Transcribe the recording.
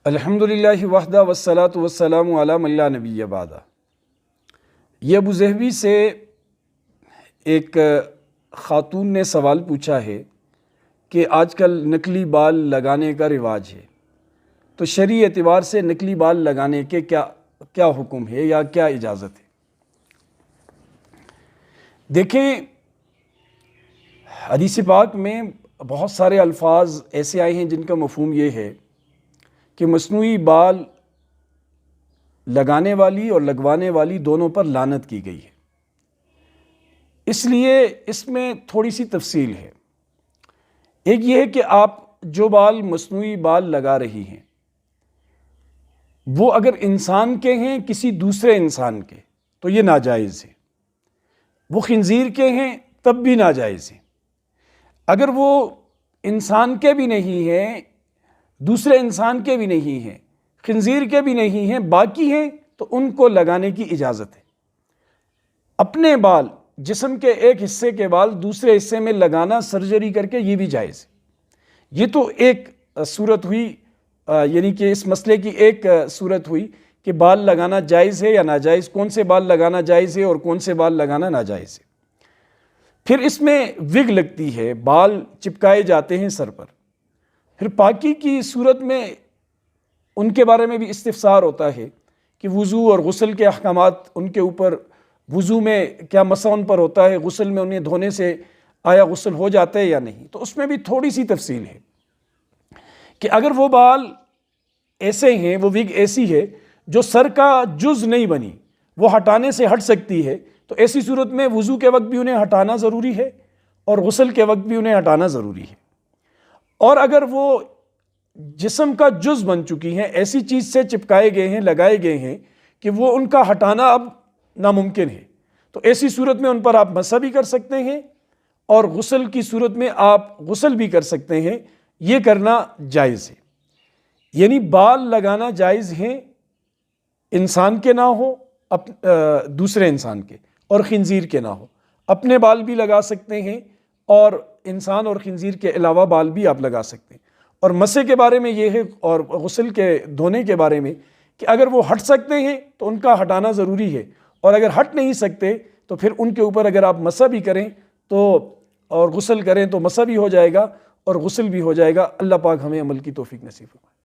الحمدللہ وحدہ والصلاۃ والسلام علی من لا نبی بعدہ۔ یہ ابو ظہبی سے ایک خاتون نے سوال پوچھا ہے کہ آج کل نقلی بال لگانے کا رواج ہے، تو شرعی اعتبار سے نقلی بال لگانے کے کیا حکم ہے یا کیا اجازت ہے؟ دیکھیں، حدیث پاک میں بہت سارے الفاظ ایسے آئے ہیں جن کا مفہوم یہ ہے کہ مصنوعی بال لگانے والی اور لگوانے والی دونوں پر لعنت کی گئی ہے۔ اس لیے اس میں تھوڑی سی تفصیل ہے۔ ایک یہ ہے کہ آپ جو بال مصنوعی بال لگا رہی ہیں وہ اگر انسان کے ہیں کسی دوسرے انسان کے تو یہ ناجائز ہے، وہ خنزیر کے ہیں تب بھی ناجائز ہے۔ اگر وہ انسان کے بھی نہیں ہیں، دوسرے انسان کے بھی نہیں ہیں، خنزیر کے بھی نہیں ہیں، باقی ہیں، تو ان کو لگانے کی اجازت ہے۔ اپنے بال، جسم کے ایک حصے کے بال دوسرے حصے میں لگانا سرجری کر کے یہ بھی جائز ہے۔ یہ تو ایک صورت ہوئی، یعنی کہ اس مسئلے کی ایک صورت ہوئی کہ بال لگانا جائز ہے یا ناجائز، کون سے بال لگانا جائز ہے اور کون سے بال لگانا ناجائز ہے۔ پھر اس میں وگ لگتی ہے، بال چپکائے جاتے ہیں سر پر۔ پھر پاکی کی صورت میں ان کے بارے میں بھی استفسار ہوتا ہے کہ وضو اور غسل کے احکامات ان کے اوپر، وضو میں کیا مسح ان پر ہوتا ہے، غسل میں انہیں دھونے سے آیا غسل ہو جاتا ہے یا نہیں۔ تو اس میں بھی تھوڑی سی تفصیل ہے کہ اگر وہ بال ایسے ہیں، وہ وگ ایسی ہے جو سر کا جز نہیں بنی، وہ ہٹانے سے ہٹ سکتی ہے، تو ایسی صورت میں وضو کے وقت بھی انہیں ہٹانا ضروری ہے اور غسل کے وقت بھی انہیں ہٹانا ضروری ہے۔ اور اگر وہ جسم کا جز بن چکی ہیں، ایسی چیز سے چپکائے گئے ہیں، لگائے گئے ہیں کہ وہ ان کا ہٹانا اب ناممکن ہے، تو ایسی صورت میں ان پر آپ مسح بھی کر سکتے ہیں اور غسل کی صورت میں آپ غسل بھی کر سکتے ہیں۔ یہ کرنا جائز ہے، یعنی بال لگانا جائز ہیں، انسان کے نہ ہو، دوسرے انسان کے، اور خنزیر کے نہ ہو۔ اپنے بال بھی لگا سکتے ہیں اور انسان اور خنزیر کے علاوہ بال بھی آپ لگا سکتے ہیں۔ اور مسح کے بارے میں یہ ہے، اور غسل کے دھونے کے بارے میں، کہ اگر وہ ہٹ سکتے ہیں تو ان کا ہٹانا ضروری ہے، اور اگر ہٹ نہیں سکتے تو پھر ان کے اوپر اگر آپ مسح بھی کریں تو اور غسل کریں تو مسح بھی ہو جائے گا اور غسل بھی ہو جائے گا۔ اللہ پاک ہمیں عمل کی توفیق نصیب فرمائے۔